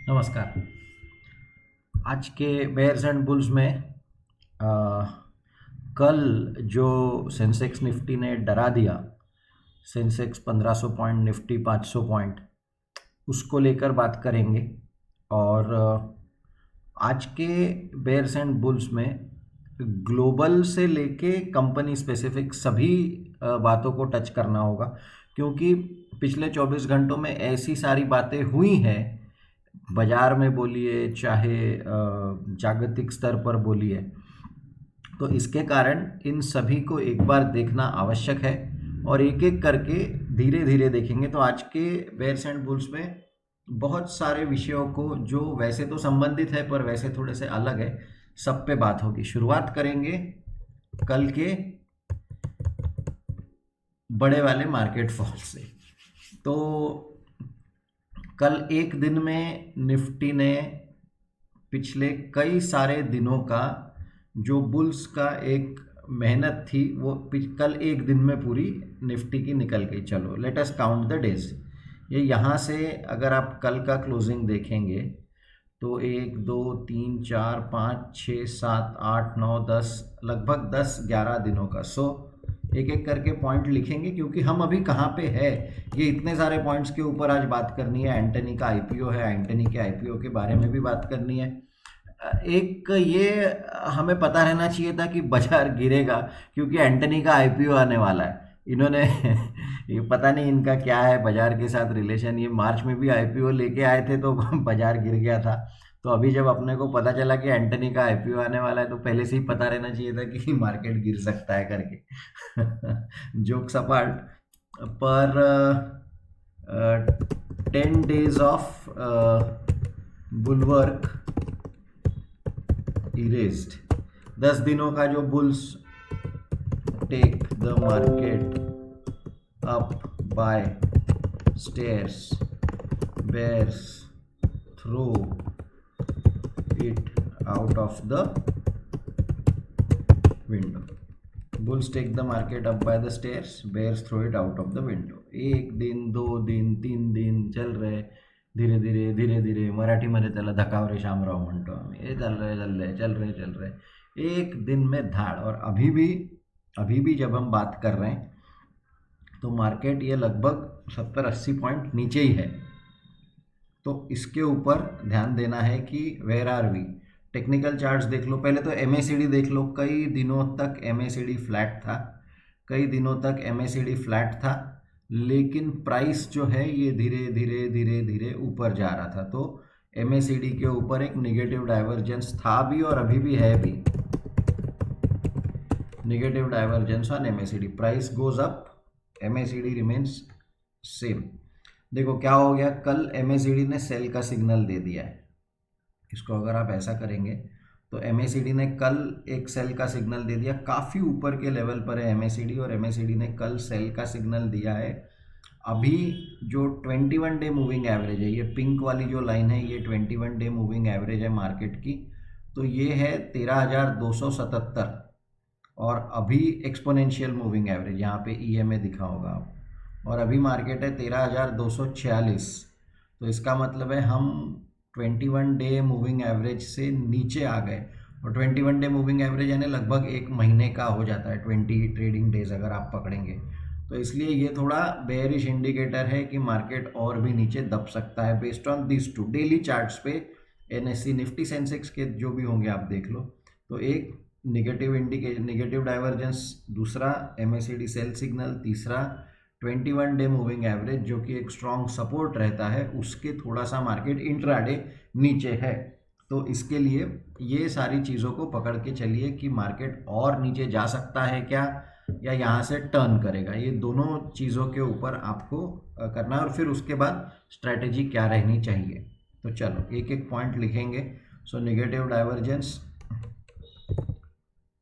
नमस्कार। आज के बेयर्स एंड बुल्स में आ, कल जो सेंसेक्स निफ्टी ने डरा दिया, सेंसेक्स 1500 पॉइंट, निफ्टी 500 पॉइंट, उसको लेकर बात करेंगे। और आज के बेयर्स एंड बुल्स में ग्लोबल से लेके कंपनी स्पेसिफिक सभी बातों को टच करना होगा, क्योंकि पिछले 24 घंटों में ऐसी सारी बातें हुई हैं, बाजार में बोलिए चाहे जागतिक स्तर पर बोलिए, तो इसके कारण इन सभी को एक बार देखना आवश्यक है और एक एक करके धीरे धीरे देखेंगे। तो आज के बेयर्स एंड बुल्स में बहुत सारे विषयों को जो वैसे तो संबंधित है पर वैसे थोड़े से अलग है, सब पे बात होगी। शुरुआत करेंगे कल के बड़े वाले मार्केट फॉल से। तो कल एक दिन में निफ्टी ने पिछले कई सारे दिनों का जो बुल्स का एक मेहनत थी वो कल एक दिन में पूरी निफ्टी की निकल गई। चलो let us count the days. ये यहाँ से अगर आप कल का क्लोजिंग देखेंगे तो 1 2 3 4 5 6 7 8 9 10, लगभग 10-11 दिनों का। एक एक करके पॉइंट लिखेंगे क्योंकि हम अभी कहाँ पे है, ये इतने सारे पॉइंट्स के ऊपर आज बात करनी है। एंटनी का आईपीओ है, एंटनी के आईपीओ के बारे में भी बात करनी है। एक ये हमें पता रहना चाहिए था कि बाजार गिरेगा क्योंकि एंटनी का आईपीओ आने वाला है। इन्होंने ये पता नहीं इनका क्या है बाजार के साथ रिलेशन, ये मार्च में भी आईपीओ लेके आए थे तो बाजार गिर गया था। तो अभी जब अपने को पता चला कि एंटनी का आईपीओ आने वाला है तो पहले से ही पता रहना चाहिए था कि मार्केट गिर सकता है करके। जोक्स अपार्ट, पर 10 डेज ऑफ बुलवर्क इरेज्ड, 10 दिनों का जो bulls take the market up by stairs, bears throw it out of the window. Bulls take the market up by the stairs, bears throw it out of the window. एक दिन, 2 दिन, 3 दिन चल रहे, धीरे धीरे धीरे धीरे, मराठीमध्ये त्याला धकावरे शामराव म्हणतो आम्ही। हे चल रहे एक दिन में धाड़। और अभी भी जब हम बात कर रहे हैं तो मार्केट ये लगभग 70-80 पॉइंट नीचे ही है। तो इसके ऊपर ध्यान देना है कि where are we. Technical charts देख लो, पहले तो एमएसीडी देख लो। कई दिनों तक एमएसीडी फ्लैट था, लेकिन प्राइस जो है ये धीरे धीरे ऊपर जा रहा था। तो एमएसीडी के ऊपर एक निगेटिव डाइवर्जेंस था भी और अभी भी है भी। Negative divergence on MACD, price goes up, MACD remains same. देखो क्या हो गया, कल एमएसीडी ने सेल का सिग्नल दे दिया है। इसको अगर आप ऐसा करेंगे तो एमएसीडी ने कल एक सेल का सिग्नल दे दिया। काफ़ी ऊपर के लेवल पर है एमएसीडी और एमएसीडी ने कल सेल का सिग्नल दिया है। अभी जो 21 डे मूविंग एवरेज है, ये पिंक वाली जो लाइन है, ये 21 डे मूविंग एवरेज है मार्केट की। तो ये है 13,277 और अभी एक्सपोनेंशियल मूविंग एवरेज यहाँ पे ईएमए दिखा होगा आप, और अभी मार्केट है 13,246। तो इसका मतलब है हम 21 डे मूविंग एवरेज से नीचे आ गए। और 21 डे मूविंग एवरेज यानी लगभग एक महीने का हो जाता है, 20 ट्रेडिंग डेज अगर आप पकड़ेंगे। तो इसलिए ये थोड़ा बेयरिश इंडिकेटर है कि मार्केट और भी नीचे दब सकता है based on this two daily charts पे। एनएससी, निफ्टी, सेंसेक्स के जो भी होंगे आप देख लो। तो एक निगेटिव डाइवर्जेंस, दूसरा एमएसीडी सेल सिग्नल, तीसरा 21 डे मूविंग एवरेज जो कि एक स्ट्रॉन्ग सपोर्ट रहता है, उसके थोड़ा सा मार्केट इंट्राडे नीचे है। तो इसके लिए ये सारी चीज़ों को पकड़ के चलिए कि मार्केट और नीचे जा सकता है क्या, या यहाँ से टर्न करेगा। ये दोनों चीज़ों के ऊपर आपको करना है और फिर उसके बाद स्ट्रैटेजी क्या रहनी चाहिए। तो चलो एक एक पॉइंट लिखेंगे। So negative divergence,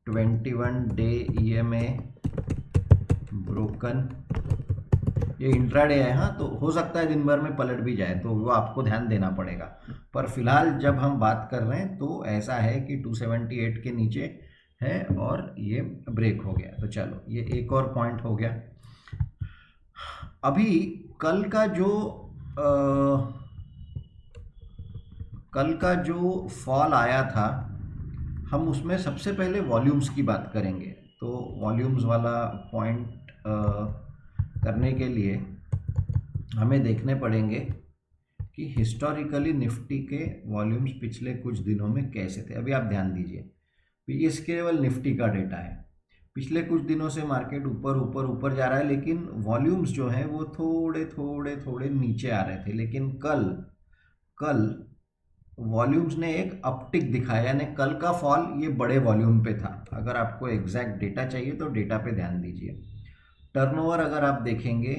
21 day EMA broken, ये इंट्राडे है। हाँ, तो हो सकता है दिन भर में पलट भी जाए, तो वो आपको ध्यान देना पड़ेगा। पर फिलहाल जब हम बात कर रहे हैं तो ऐसा है कि 278 के नीचे है और ये ब्रेक हो गया। तो चलो ये एक और पॉइंट हो गया। अभी कल का जो कल का जो फॉल आया था हम उसमें सबसे पहले वॉल्यूम्स की बात करेंगे। तो वॉल्यूम्स वाला पॉइंट करने के लिए हमें देखने पड़ेंगे कि हिस्टोरिकली निफ्टी के वॉल्यूम्स पिछले कुछ दिनों में कैसे थे। अभी आप ध्यान दीजिए, ये केवल निफ्टी का डेटा है। पिछले कुछ दिनों से मार्केट ऊपर ऊपर ऊपर जा रहा है, लेकिन वॉल्यूम्स जो हैं वो थोड़े थोड़े थोड़े नीचे आ रहे थे। लेकिन कल वॉल्यूम्स ने एक अपटिक दिखाया, यानी कल का फॉल ये बड़े वॉल्यूम पे था। अगर आपको एग्जैक्ट डेटा चाहिए तो डेटा पे ध्यान दीजिए। टर्नओवर अगर आप देखेंगे,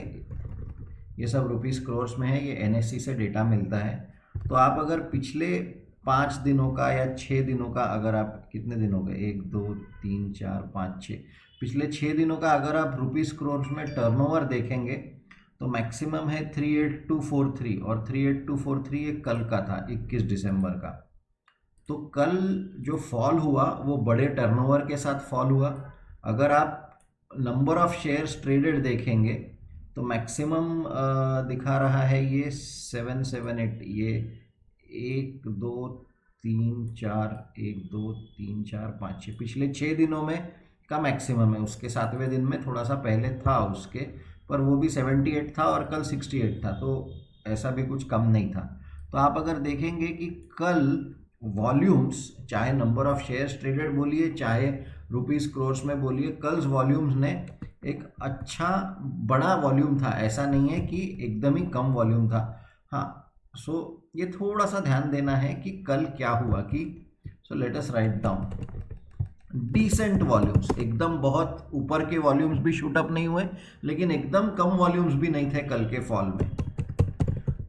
ये सब रुपीस करोर्स में है, ये एनएससी से डेटा मिलता है। तो आप अगर पिछले 5 दिनों का या 6 दिनों का, अगर आप कितने दिनों का, 1 2 3 4 5 6, पिछले 6 दिनों का अगर आप रुपीस करोर्स में टर्नओवर देखेंगे तो मैक्सिमम है 38243, और 38243 ये कल का था, 21 दिसंबर का। तो कल जो फॉल हुआ वो बड़े टर्नओवर के साथ फॉल हुआ। अगर आप नंबर ऑफ शेयर्स ट्रेडेड देखेंगे तो मैक्सिमम दिखा रहा है ये 778, ये 1 2 3 4 1 2 3 4 5 6 पिछले 6 दिनों में का मैक्सिमम है। उसके 7वें दिन में थोड़ा सा पहले था उसके, पर वो भी 78 था और कल 68 था, तो ऐसा भी कुछ कम नहीं था। तो आप अगर देखेंगे कि कल वॉल्यूम्स, चाहे नंबर ऑफ शेयर्स ट्रेडेड बोलिए चाहे रुपीस करोर्स में बोलिए, कल वॉल्यूम्स ने एक अच्छा बड़ा वॉल्यूम था। ऐसा नहीं है कि एकदम ही कम वॉल्यूम था। हाँ, सो ये थोड़ा सा ध्यान देना है कि कल क्या हुआ कि, so let us write down, decent volumes, एकदम बहुत ऊपर के वॉल्यूम्स भी शूट अप नहीं हुए, लेकिन एकदम कम वॉल्यूम्स भी नहीं थे कल के फॉल में।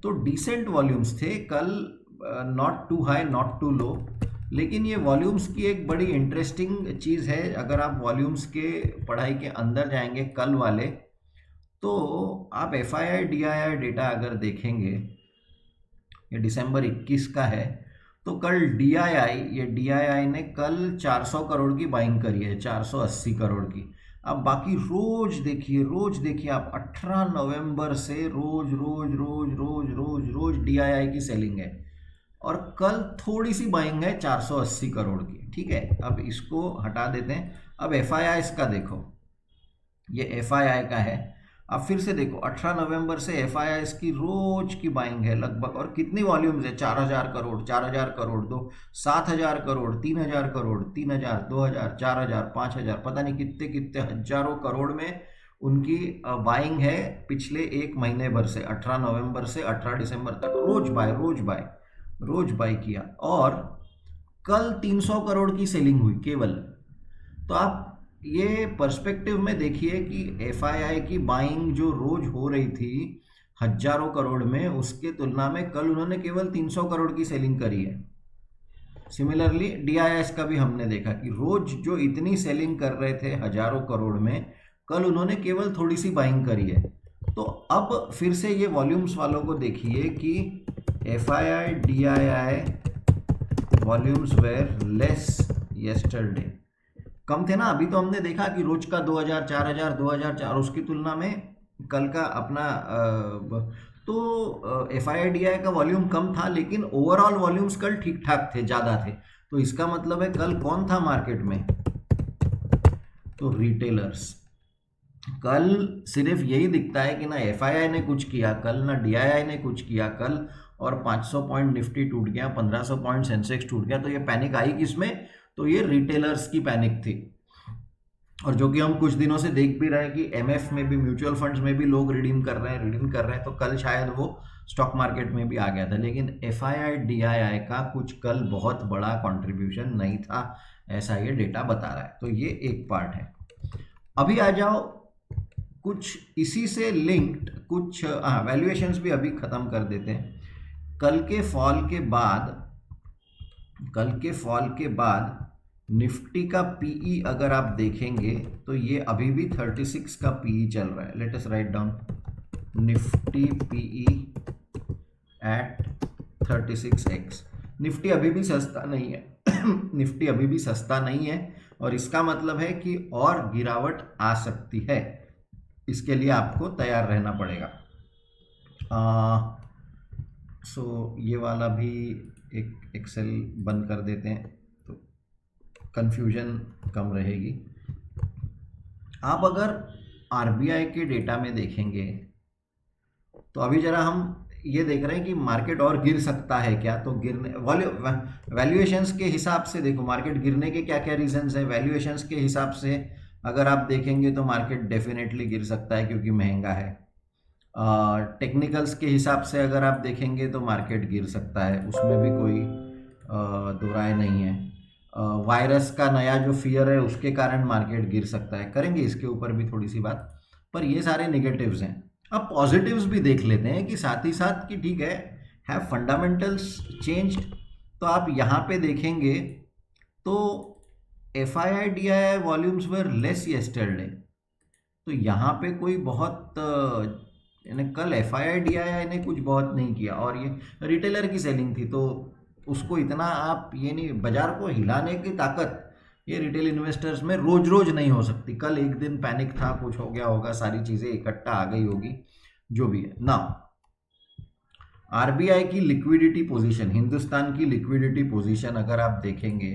तो डिसेंट वॉल्यूम्स थे कल, not too high not too low. लेकिन ये वॉल्यूम्स की एक बड़ी इंटरेस्टिंग चीज़ है। अगर आप वॉल्यूम्स के पढ़ाई के अंदर जाएंगे कल वाले, तो आप FII DII डेटा अगर देखेंगे, ये दिसंबर 21 का है, तो कल DII ने कल 400 करोड़ की बाइंग करी है, 480 करोड़ की। अब बाकी रोज देखिए आप, 18 नवंबर से रोज रोज रोज रोज रोज रोज DII की सेलिंग है, और कल थोड़ी सी बाइंग है 480 करोड़ की। ठीक है, अब इसको हटा देते हैं। अब FII का देखो, ये FII का है। अब फिर से देखो, 18 नवंबर से FII की रोज की बाइंग है लगभग, और कितनी वॉल्यूम्स है, 4000 करोड़, 4000 करोड़, 7000 करोड़, 3000 करोड़, 3000, 2000, 4000, 5000, पता नहीं कितने कितने हजारों करोड़ में उनकी बाइंग है पिछले एक महीने भर से, 18 नवंबर से 18 दिसंबर तक रोज बाय किया। और कल 300 करोड़ की सेलिंग हुई केवल। तो आप ये पर्सपेक्टिव में देखिए कि FII की बाइंग जो रोज हो रही थी हजारों करोड़ में, उसके तुलना में कल उन्होंने केवल 300 करोड़ की सेलिंग करी है। सिमिलरली DIS का भी हमने देखा कि रोज जो इतनी सेलिंग कर रहे थे हजारों करोड़ में, कल उन्होंने केवल थोड़ी सी बाइंग करी है। तो अब फिर से ये वॉल्यूम्स वालों को देखिए कि FII DII volumes were less yesterday, कम थे ना। अभी तो हमने देखा कि रोज का 2000, 4000, 2004, उसकी तुलना में कल का अपना तो FII DII का वॉल्यूम कम था, लेकिन ओवरऑल वॉल्यूम्स कल ठीक ठाक थे, ज़्यादा थे। तो इसका मतलब है कल कौन था मार्केट में, तो रिटेलर्स। कल सिर्फ यही दिखता है कि ना FII ने कुछ किया कल, ना DII ने कुछ किया कल, और 500 पॉइंट निफ्टी टूट गया, 1500 पॉइंट सेंसेक्स टूट गया। तो ये पैनिक आई किसमें, तो ये रिटेलर्स की पैनिक थी। और जो कि हम कुछ दिनों से देख भी रहे हैं कि MF में भी, म्यूचुअल फंड्स में भी लोग रिडीम कर रहे हैं। तो कल शायद वो स्टॉक मार्केट में भी आ गया था। लेकिन FII DII का कुछ कल बहुत बड़ा कंट्रीब्यूशन नहीं था, ऐसा ये डेटा बता रहा है। तो ये एक पार्ट है। अभी आ जाओ कुछ इसी से लिंक्ड कुछ वैल्यूएशंस भी अभी खत्म कर देते हैं। कल के फॉल के बाद निफ्टी का PE अगर आप देखेंगे तो ये अभी भी 36 का PE चल रहा है। Let us write down, Nifty PE at 36x। निफ्टी अभी भी सस्ता नहीं है निफ्टी अभी भी सस्ता नहीं है, और इसका मतलब है कि और गिरावट आ सकती है। इसके लिए आपको तैयार रहना पड़ेगा। सो ये वाला भी एक एक्सेल बंद कर देते हैं तो कंफ्यूजन कम रहेगी। आप अगर आरबीआई के डेटा में देखेंगे तो अभी जरा हम ये देख रहे हैं कि मार्केट और गिर सकता है क्या, तो गिरने वैल्यूएशंस के हिसाब से देखो मार्केट गिरने के क्या क्या रीजंस है। वैल्यूएशंस के हिसाब से अगर आप देखेंगे तो मार्केट डेफिनेटली गिर सकता है क्योंकि महंगा है। टेक्निकल्स के हिसाब से अगर आप देखेंगे तो मार्केट गिर सकता है, उसमें भी कोई दो राय नहीं है। वायरस का नया जो फियर है उसके कारण मार्केट गिर सकता है, करेंगे इसके ऊपर भी थोड़ी सी बात, पर ये सारे नेगेटिव्स हैं। अब पॉजिटिव्स भी देख लेते हैं कि साथ ही साथ कि ठीक है फंडामेंटल्स चेंज्ड। तो आप यहाँ पे देखेंगे तो FII DII वॉल्यूम्स वर लेस येस्टरडे, तो यहाँ पे कोई बहुत कल FII DII ने कुछ बहुत नहीं किया, और ये रिटेलर की सेलिंग थी तो उसको इतना आप ये नहीं, बाजार को हिलाने की ताकत ये रिटेल इन्वेस्टर्स में रोज रोज नहीं हो सकती। कल एक दिन पैनिक था, कुछ हो गया होगा, सारी चीजें इकट्ठा आ गई होगी, जो भी है ना। आरबीआई की लिक्विडिटी पोजीशन, हिंदुस्तान की लिक्विडिटी पोजीशन अगर आप देखेंगे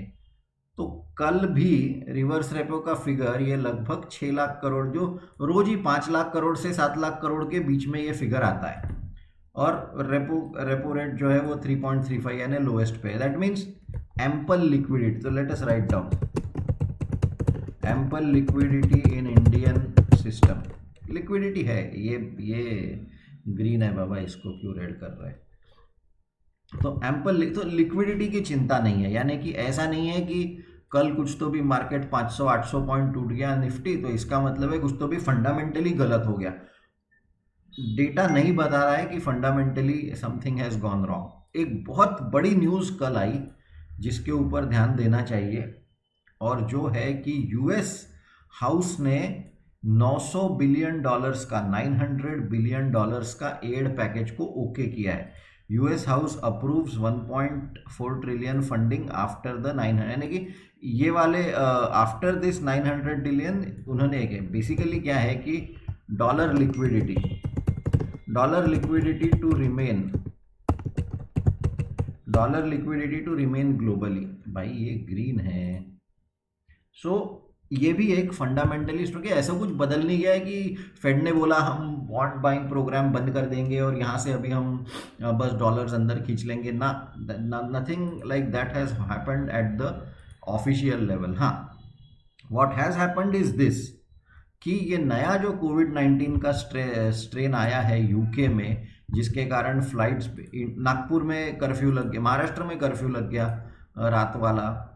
तो कल भी रिवर्स रेपो का फिगर ये लगभग 6 लाख करोड़, जो रोज ही 5 लाख करोड़ से 7 लाख करोड़ के बीच में ये फिगर आता है, और रेपो रेट जो है वो 3.35 यानी लोएस्ट पे। That means ample liquidity. तो let us write down ample liquidity in Indian system. Liquidity है, ये ग्रीन है बाबा, इसको क्यों रेड कर रहा है। तो एम्पल, तो लिक्विडिटी की चिंता नहीं है, यानी कि ऐसा नहीं है कि कल कुछ तो भी मार्केट 500-800 पॉइंट टूट गया निफ्टी तो इसका मतलब है कुछ तो भी फंडामेंटली गलत हो गया। डेटा नहीं बता रहा है कि fundamentally something has gone wrong. एक बहुत बड़ी न्यूज़ कल आई जिसके ऊपर ध्यान देना चाहिए, और जो है कि यूएस हाउस ने $900 बिलियन का, $900 बिलियन का एड पैकेज को ओके किया है। US house approves 1.4 trillion funding after the 900, यानी कि ये वाले आफ्टर दिस 900 बिलियन उन्होंने एक, बेसिकली क्या है कि dollar liquidity to remain globally. भाई ये ग्रीन है, सो ये भी एक फंडामेंटलिस्ट हो गया। ऐसा कुछ बदल नहीं गया है कि फेड ने बोला हम बॉन्ड बाइंग प्रोग्राम बंद कर देंगे और यहाँ से अभी हम बस डॉलर्स अंदर खींच लेंगे ना, nothing like that has happened at the official level. हाँ, what has happened is this कि ये नया जो कोविड-19 का स्ट्रेन आया है यूके में, जिसके कारण फ्लाइट्स, नागपुर में कर्फ्यू लग गया, महाराष्ट्र में कर्फ्यू लग गया रात वाला।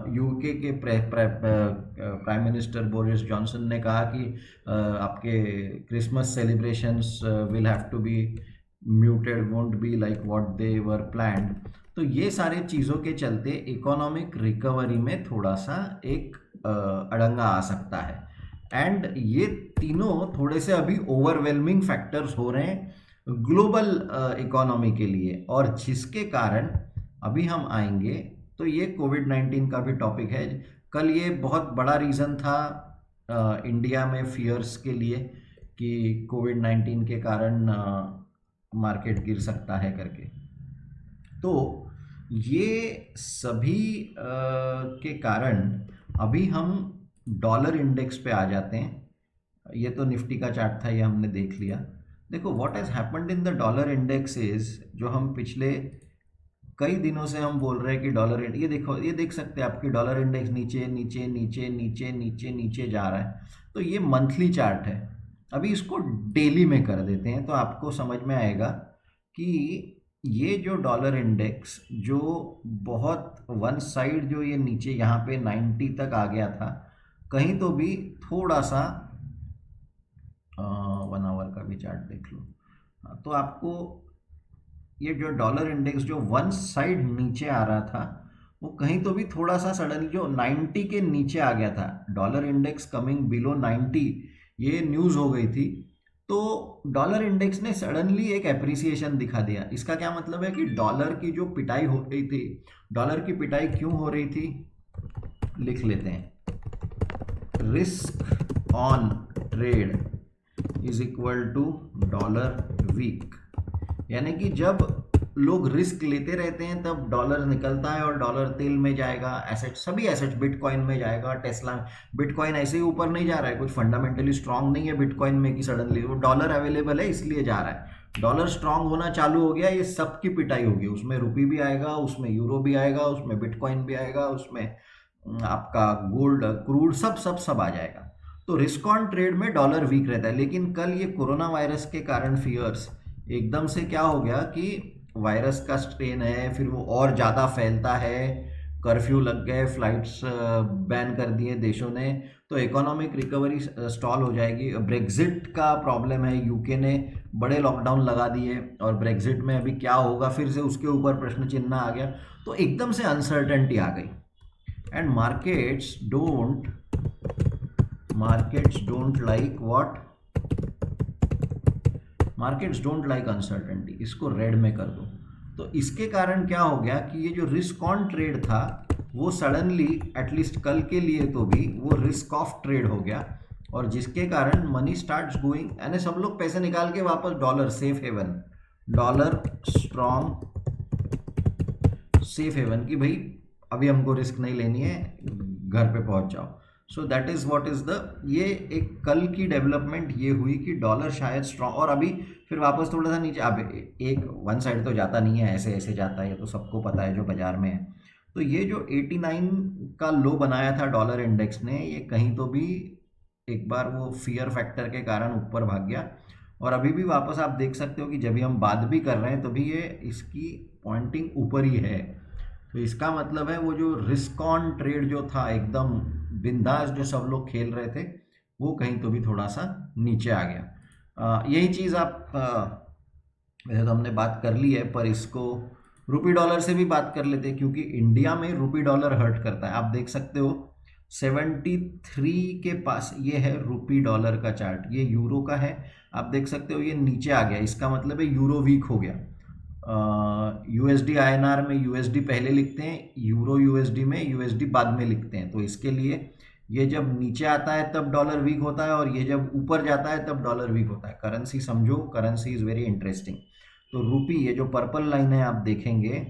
यूके के प्राइम मिनिस्टर बोरिस जॉनसन ने कहा कि आपके Christmas celebrations will have to be muted, won't be like what they were planned. तो ये सारे चीज़ों के चलते इकोनॉमिक रिकवरी में थोड़ा सा एक अड़ंगा आ सकता है, एंड ये तीनों थोड़े से अभी ओवरवेलमिंग फैक्टर्स हो रहे हैं ग्लोबल इकोनॉमी के लिए, और जिसके कारण अभी हम आएंगे तो ये कोविड-19 का भी टॉपिक है। कल ये बहुत बड़ा रीज़न था इंडिया में फियर्स के लिए कि कोविड-19 के कारण मार्केट गिर सकता है करके। तो ये सभी के कारण अभी हम डॉलर इंडेक्स पे आ जाते हैं। ये तो निफ्टी का चार्ट था, ये हमने देख लिया। देखो what has happened in the dollar index is, जो हम पिछले कई दिनों से हम बोल रहे हैं कि डॉलर, ये देखो, ये देख सकते हैं आपकी डॉलर इंडेक्स नीचे नीचे नीचे नीचे नीचे नीचे जा रहा है। तो ये मंथली चार्ट है, अभी इसको डेली में कर देते हैं तो आपको समझ में आएगा कि ये जो डॉलर इंडेक्स जो बहुत वन साइड, जो ये नीचे यहाँ पे 90 तक आ गया था, कहीं तो भी थोड़ा सा 1 आवर का भी चार्ट देख लो, तो आपको ये जो डॉलर इंडेक्स जो वन साइड नीचे आ रहा था, वो कहीं तो भी थोड़ा सा सडनली जो 90 के नीचे आ गया था, डॉलर इंडेक्स कमिंग बिलो 90, ये न्यूज़ हो गई थी। तो डॉलर इंडेक्स ने सडनली एक एप्रिसिएशन दिखा दिया। इसका क्या मतलब है कि डॉलर की जो पिटाई हो रही थी, डॉलर की पिटाई क्यों हो रही थी, लिख लेते हैं, risk on trade is equal to dollar weak. यानी कि जब लोग रिस्क लेते रहते हैं तब डॉलर निकलता है और डॉलर तेल में जाएगा, एसेट सभी एसेट बिटकॉइन में जाएगा, टेस्ला। बिटकॉइन ऐसे ही ऊपर नहीं जा रहा है, कुछ फंडामेंटली स्ट्रांग नहीं है बिटकॉइन में कि सडनली वो डॉलर अवेलेबल है इसलिए जा रहा है। डॉलर स्ट्रांग होना चालू हो गया, ये सबकी पिटाई होगी, उसमें रुपी भी आएगा, उसमें यूरो भी आएगा, उसमें बिटकॉइन भी आएगा, उसमें आपका गोल्ड, क्रूड, सब आ जाएगा। तो रिस्क ऑन ट्रेड में डॉलर वीक रहता है। लेकिन कल ये कोरोना वायरस के कारण फियर्स एकदम से क्या हो गया कि वायरस का स्ट्रेन है, फिर वो और ज़्यादा फैलता है, कर्फ्यू लग गए, फ्लाइट्स बैन कर दिए देशों ने, तो इकोनॉमिक रिकवरी स्टॉल हो जाएगी। ब्रेग्जिट का प्रॉब्लम है, यूके ने बड़े लॉकडाउन लगा दिए और ब्रेग्जिट में अभी क्या होगा फिर से उसके ऊपर प्रश्न चिन्ह आ गया, तो एकदम से अनसर्टेनिटी आ गई। And markets don't like what, markets don't like uncertainty, इसको रेड में कर दो। तो इसके कारण क्या हो गया कि ये जो रिस्क ऑन ट्रेड था वो सडनली, एटलीस्ट कल के लिए तो भी, वो रिस्क ऑफ ट्रेड हो गया, और जिसके कारण मनी स्टार्ट्स गोइंग, यानी सब लोग पैसे निकाल के वापस dollar safe haven, dollar strong safe haven की भाई अभी हमको रिस्क नहीं लेनी है, घर पे पहुंच जाओ। So that is what is the, ये एक कल की डेवलपमेंट ये हुई कि डॉलर शायद स्ट्रॉन्ग, और अभी फिर वापस थोड़ा सा नीचे। अब एक वन साइड तो जाता नहीं है, ऐसे ऐसे जाता है, ये तो सबको पता है जो बाजार में है। तो ये जो 89 का लो बनाया था डॉलर इंडेक्स ने, ये कहीं तो भी एक बार वो फियर फैक्टर के कारण ऊपर भाग गया, और अभी भी वापस आप देख सकते हो कि जब भी हम बात भी कर रहे हैं तो भी ये इसकी पॉइंटिंग ऊपर ही है। तो इसका मतलब है वो जो रिस्क ऑन ट्रेड जो था एकदम बिंदास जो सब लोग खेल रहे थे, वो कहीं तो भी थोड़ा सा नीचे आ गया। यही चीज़ आप वैसे तो हमने बात कर ली है, पर इसको रुपी डॉलर से भी बात कर लेते हैं, क्योंकि इंडिया में रुपी डॉलर हर्ट करता है। आप देख सकते हो 73 के पास ये है रुपी डॉलर का चार्ट, ये यूरो का है, आप देख सकते हो ये नीचे आ गया, इसका मतलब है यूरो वीक हो गया। यूएसडी आईएनआर में यूएसडी पहले लिखते हैं, यूरो यूएसडी में यूएसडी बाद में लिखते हैं, तो इसके लिए ये जब नीचे आता है तब डॉलर वीक होता है, और ये जब ऊपर जाता है तब डॉलर वीक होता है। करेंसी समझो, करेंसी इज़ वेरी इंटरेस्टिंग। तो रुपी, ये जो पर्पल लाइन है आप देखेंगे,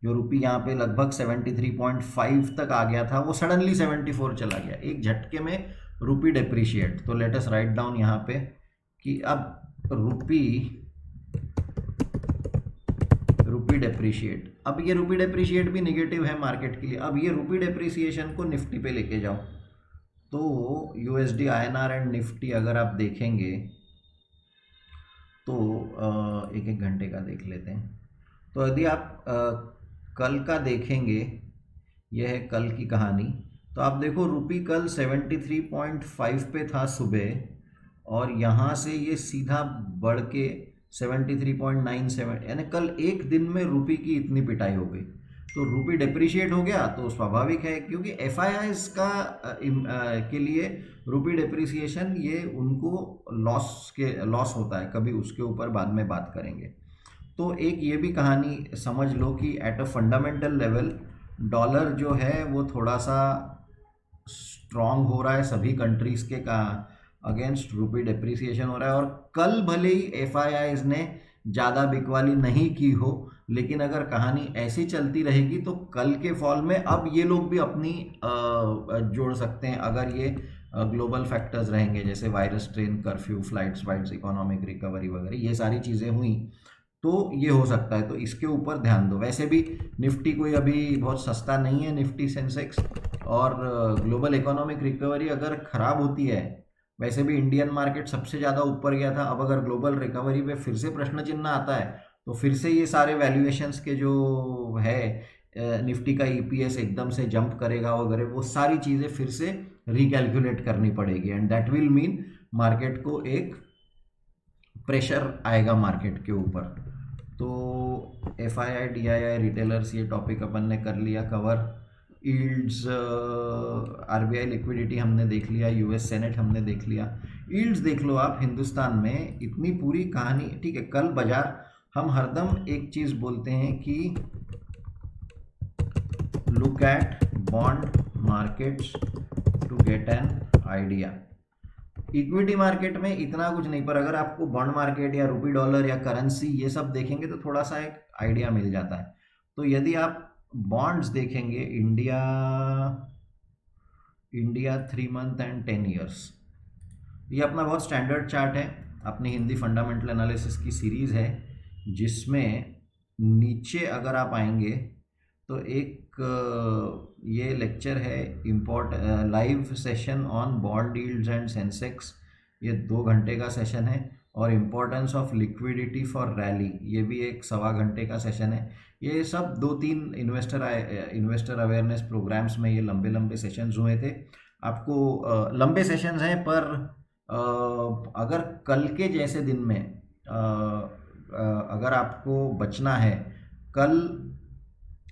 जो रुपी यहाँ पे लगभग 73.5 तक आ गया था, वो सडनली 74 चला गया, एक झटके में रुपी डेप्रिशिएट। तो लेट अस राइट डाउन यहाँ पे कि अब रुपी डेप्रिशिएट, अब ये रुपी डेप्रिशिएट भी नेगेटिव है मार्केट के लिए। अब ये रुपी डेप्रिसिएशन को निफ्टी पे लेके जाओ, तो यूएसडी आईएनआर एंड निफ्टी अगर आप देखेंगे तो एक एक घंटे का देख लेते हैं। तो यदि आप कल का देखेंगे, यह है कल की कहानी, तो आप देखो रुपी कल 73.5 पे था सुबह, और यहाँ से ये सीधा बढ़ के 73.97, यानी कल एक दिन में रुपी की इतनी पिटाई हो गई। तो रुपी डेप्रिशिएट हो गया तो स्वाभाविक है, क्योंकि एफआईआईज का के लिए रुपी डेप्रिसिएशन ये उनको लॉस होता है, कभी उसके ऊपर बाद में बात करेंगे। तो एक ये भी कहानी समझ लो कि at a fundamental level dollar जो है वो थोड़ा सा स्ट्रॉन्ग हो रहा है, सभी कंट्रीज़ के का अगेंस्ट रुपी डेप्रिसिएशन हो रहा है। और कल भले ही एफआईआईज ने ज़्यादा बिकवाली नहीं की हो, लेकिन अगर कहानी ऐसी चलती रहेगी तो कल के फॉल में अब ये लोग भी अपनी जोड़ सकते हैं, अगर ये ग्लोबल फैक्टर्स रहेंगे, जैसे virus, train, curfew, flights, economic recovery वगैरह, ये सारी चीज़ें हुई तो ये हो सकता है। तो इसके ऊपर ध्यान दो। वैसे भी निफ्टी कोई अभी बहुत सस्ता नहीं है, निफ्टी सेंसेक्स, और ग्लोबल इकोनॉमिक रिकवरी अगर ख़राब होती है, वैसे भी इंडियन मार्केट सबसे ज़्यादा ऊपर गया था, अब अगर ग्लोबल रिकवरी पे फिर से प्रश्न चिन्ह आता है तो फिर से ये सारे वैल्यूएशंस के जो है, निफ्टी का ईपीएस एकदम से जंप करेगा वगैरह, वो सारी चीज़ें फिर से रिकैलकुलेट करनी पड़ेगी, and that will mean market को एक प्रेशर आएगा मार्केट के ऊपर। तो एफआईआई, डीआईआई, रिटेलर्स, ये टॉपिक अपन ने कर लिया कवर। यील्ड्स, आरबीआई लिक्विडिटी हमने देख लिया, यूएस सेनेट हमने देख लिया। यील्ड्स देख लो आप, हिंदुस्तान में इतनी पूरी कहानी, ठीक है। कल बाजार, हम हरदम एक चीज़ बोलते हैं कि look at bond markets to get an idea. Equity market में इतना कुछ नहीं, पर अगर आपको बॉन्ड मार्केट या रुपी डॉलर या करेंसी ये सब देखेंगे तो थोड़ा सा एक आइडिया मिल जाता है। तो यदि आप बॉन्ड्स देखेंगे, इंडिया 3 मंथ एंड 10 ईयर्स, ये अपना बहुत स्टैंडर्ड चार्ट है, अपनी हिंदी फंडामेंटल एनालिसिस की सीरीज़ है, जिसमें नीचे अगर आप आएंगे तो एक ये लेक्चर है live session on bond yields and Sensex, ये 2 घंटे का सेशन है। और importance of liquidity for rally, ये भी एक 1.25 घंटे का सेशन है। ये सब 2-3 इन्वेस्टर अवेयरनेस प्रोग्राम्स में ये लंबे लंबे सेशंस हुए थे। आपको लंबे सेशंस हैं, पर अगर कल के जैसे दिन में अगर आपको बचना है, कल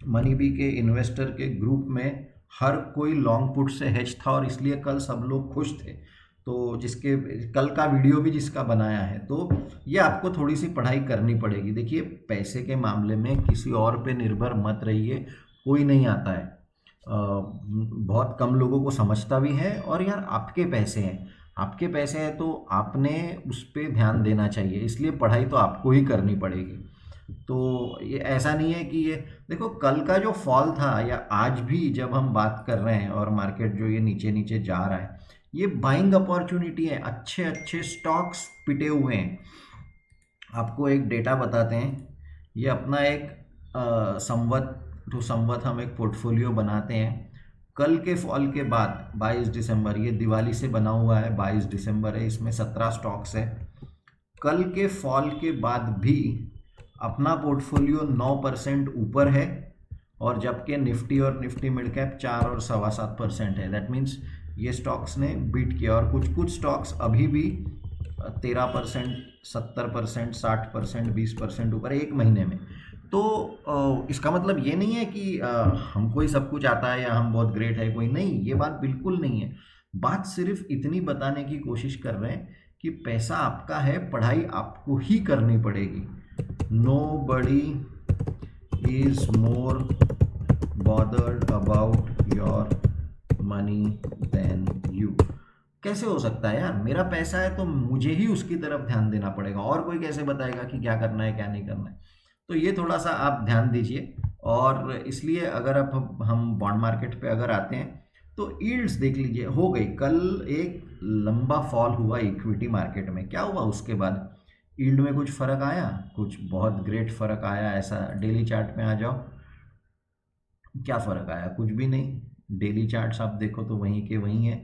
मनीबी के इन्वेस्टर के ग्रुप में हर कोई लॉन्ग पुट से हेज था और इसलिए कल सब लोग खुश थे। तो जिसके कल का वीडियो भी जिसका बनाया है, तो ये आपको थोड़ी सी पढ़ाई करनी पड़ेगी। देखिए, पैसे के मामले में किसी और पे निर्भर मत रहिए, कोई नहीं आता है, बहुत कम लोगों को समझता भी है। और यार, आपके पैसे हैं तो आपने उस पर ध्यान देना चाहिए, इसलिए पढ़ाई तो आपको ही करनी पड़ेगी। तो ये ऐसा नहीं है कि ये देखो, कल का जो फॉल था या आज भी जब हम बात कर रहे हैं और मार्केट जो ये नीचे नीचे जा रहा है, ये बाइंग अपॉर्चुनिटी है, अच्छे अच्छे स्टॉक्स पिटे हुए हैं। आपको एक डेटा बताते हैं, ये अपना एक संवत टू संवत हम एक पोर्टफोलियो बनाते हैं। कल के फॉल के बाद 22 दिसंबर, ये दिवाली से बना हुआ है, 22 दिसंबर है, इसमें 17 स्टॉक्स है। कल के फॉल के बाद भी अपना पोर्टफोलियो 9% ऊपर है, और जबकि निफ्टी और निफ्टी मिड कैप 4 और 7.25% है। दैट मीन्स ये स्टॉक्स ने बीट किया, और कुछ स्टॉक्स अभी भी 13%, 70%, 60%, 20% ऊपर है एक महीने में। तो इसका मतलब ये नहीं है कि हमको ही सब कुछ आता है या हम बहुत ग्रेट है, कोई नहीं, ये बात बिल्कुल नहीं है। बात सिर्फ इतनी बताने की कोशिश कर रहे हैं कि पैसा आपका है, पढ़ाई आपको ही करनी पड़ेगी। Nobody is more bothered about your money than you। कैसे हो सकता है यार, मेरा पैसा है तो मुझे ही उसकी तरफ ध्यान देना पड़ेगा, और कोई कैसे बताएगा कि क्या करना है क्या नहीं करना है। तो ये थोड़ा सा आप ध्यान दीजिए। और इसलिए अगर आप हम बॉन्ड मार्केट पे अगर आते हैं तो यील्ड्स देख लीजिए, हो गई कल एक लंबा फॉल हुआ इक्विटी मार्केट में, क्या हुआ उसके बाद यील्ड में कुछ फ़र्क आया, कुछ बहुत ग्रेट फ़र्क आया ऐसा? डेली चार्ट में आ जाओ, क्या फ़र्क आया? कुछ भी नहीं। डेली चार्ट्स आप देखो तो वहीं के वहीं है।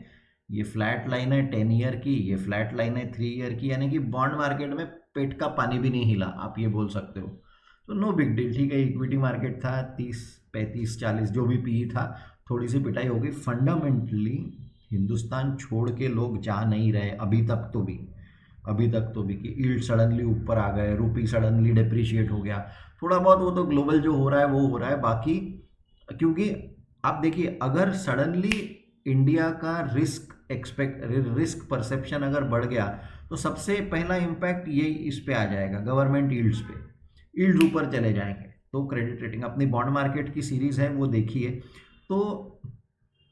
ये फ्लैट लाइन है 10 ईयर की, ये फ्लैट लाइन है 3 ईयर की, यानी कि बॉन्ड मार्केट में पेट का पानी भी नहीं हिला, आप ये बोल सकते हो। तो नो बिग डील, ठीक है। इक्विटी मार्केट था 30, 35, 40 जो भी पी था, थोड़ी सी पिटाई हो गई। फंडामेंटली हिंदुस्तान छोड़ के लोग जा नहीं रहे अभी तक तो भी कि यील्ड सडनली ऊपर आ गए, रुपी सडनली डिप्रिशिएट हो गया, थोड़ा बहुत वो तो ग्लोबल जो हो रहा है वो हो रहा है। बाकी क्योंकि आप देखिए, अगर सडनली इंडिया का रिस्क परसेप्शन अगर बढ़ गया तो सबसे पहला इम्पैक्ट ये इस पे आ जाएगा, गवर्नमेंट यील्ड्स पे, यील्ड्स ऊपर चले जाएंगे। तो क्रेडिट रेटिंग, अपनी बॉन्ड मार्केट की सीरीज़ है वो देखिए। तो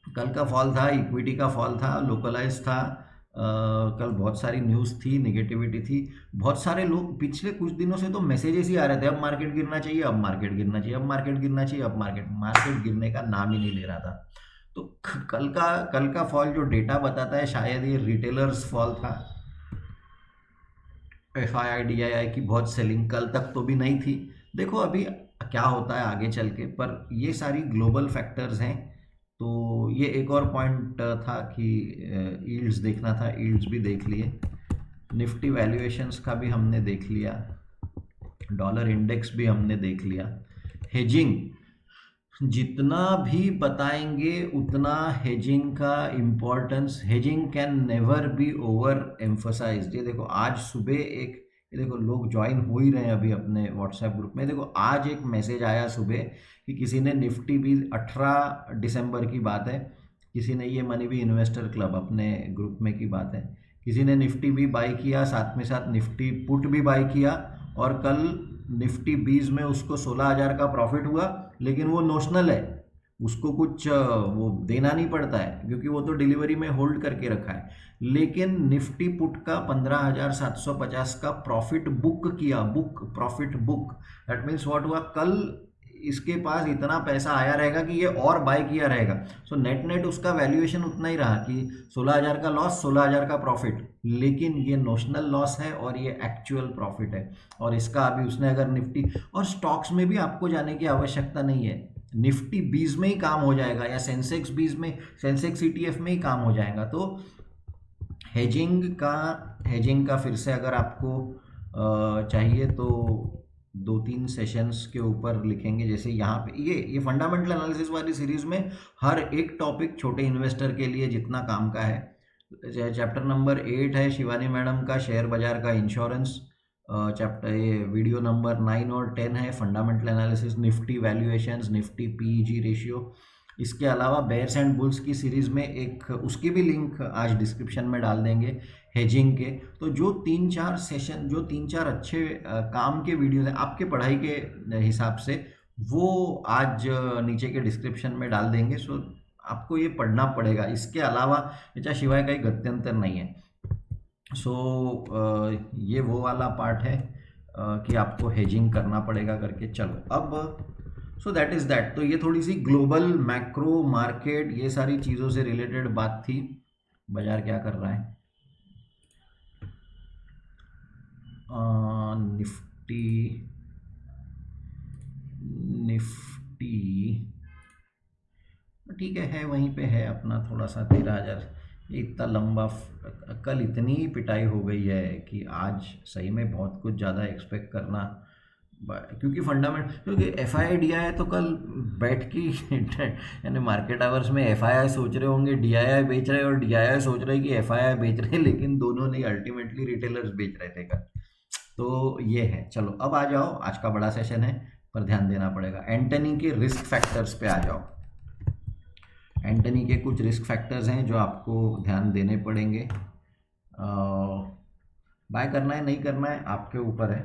कल का फॉल था, इक्विटी का फॉल था, लोकलाइज था। कल बहुत सारी न्यूज़ थी, नेगेटिविटी थी, बहुत सारे लोग पिछले कुछ दिनों से तो मैसेजेस ही आ रहे थे, अब मार्केट गिरना चाहिए, अब मार्केट गिरना चाहिए, अब मार्केट गिरना चाहिए, अब मार्केट गिरने का नाम ही नहीं ले रहा था। तो कल का फॉल जो डेटा बताता है, शायद ये रिटेलर्स फॉल था। FII DII की बहुत सेलिंग कल तक तो भी नहीं थी। देखो अभी क्या होता है आगे चल के, पर ये सारी ग्लोबल फैक्टर्स हैं। तो ये एक और पॉइंट था कि यील्ड्स देखना था, यील्ड्स भी देख लिए, निफ्टी वैल्यूएशंस का भी हमने देख लिया, डॉलर इंडेक्स भी हमने देख लिया। हेजिंग जितना भी बताएंगे उतना हेजिंग का importance, hedging can never be over emphasised. ये देखो आज सुबह ये देखो लोग ज्वाइन हो ही रहे हैं अभी अपने व्हाट्सएप ग्रुप में। देखो आज एक मैसेज आया सुबह कि किसी ने निफ्टी भी 18 दिसंबर की बात है, किसी ने, ये मनी भी इन्वेस्टर क्लब अपने ग्रुप में की बात है, किसी ने निफ्टी भी बाई किया, साथ में साथ निफ्टी पुट भी बाई किया, और कल निफ्टी 20 में उसको 16,000 का प्रॉफिट हुआ। लेकिन वो नोशनल है, उसको कुछ वो देना नहीं पड़ता है क्योंकि वो तो डिलीवरी में होल्ड करके रखा है। लेकिन निफ्टी पुट का 15,750 का प्रॉफिट बुक किया, book profit book, that means what हुआ, कल इसके पास इतना पैसा आया रहेगा कि ये और बाय किया रहेगा। सो नेट नेट उसका वैल्यूएशन उतना ही रहा कि 16,000 का लॉस, 16,000 का प्रॉफिट, लेकिन ये नोशनल लॉस है और ये एक्चुअल प्रॉफिट है। और इसका अभी उसने अगर निफ्टी और स्टॉक्स में भी आपको जाने की आवश्यकता नहीं है, निफ्टी 20 में ही काम हो जाएगा या सेंसेक्स 20 में, सेंसेक्स ETF में ही काम हो जाएगा। तो हेजिंग का फिर से अगर आपको चाहिए तो 2-3 सेशंस के ऊपर लिखेंगे। जैसे यहाँ पे ये फंडामेंटल एनालिसिस वाली सीरीज में हर एक टॉपिक छोटे इन्वेस्टर के लिए जितना काम का है। चैप्टर नंबर 8 है शिवानी मैडम का शेयर बाजार का इंश्योरेंस, चैप्टर ये वीडियो नंबर 9 और 10 है fundamental analysis, Nifty valuations, Nifty PEG ratio. इसके अलावा बेयर्स एंड बुल्स की सीरीज़ में एक, उसकी भी लिंक आज डिस्क्रिप्शन में डाल देंगे हेजिंग के। तो जो 3-4 सेशन, जो 3-4 अच्छे काम के वीडियोस हैं आपके पढ़ाई के हिसाब से, वो आज नीचे के डिस्क्रिप्शन में डाल देंगे। सो आपको ये पढ़ना पड़ेगा, इसके अलावा याच्या शिवाय काही गत्यंतर नहीं है। सो ये वो वाला पार्ट है कि आपको हेजिंग करना पड़ेगा करके। चलो अब सो दैट इज़ दैट। तो ये थोड़ी सी ग्लोबल मैक्रो मार्केट ये सारी चीज़ों से रिलेटेड बात थी। बाजार क्या कर रहा है, निफ्टी ठीक है वहीं पे है अपना, थोड़ा सा 13,000। इतना लंबा, कल इतनी पिटाई हो गई है कि आज सही में बहुत कुछ ज़्यादा एक्सपेक्ट करना, क्योंकि क्योंकि FII DII तो कल बैठ के यानी मार्केट आवर्स में FII सोच रहे होंगे DII बेच रहे और DII सोच रहे कि FII बेच रहे, लेकिन दोनों नहीं, अल्टीमेटली रिटेलर्स बेच रहे थे कल। तो ये है। चलो अब आ जाओ, आज का बड़ा सेशन है पर ध्यान देना पड़ेगा। एंटनी के रिस्क फैक्टर्स पे आ जाओ। एंटनी के कुछ रिस्क फैक्टर्स हैं जो आपको ध्यान देने पड़ेंगे। बाय करना है नहीं करना है आपके ऊपर है,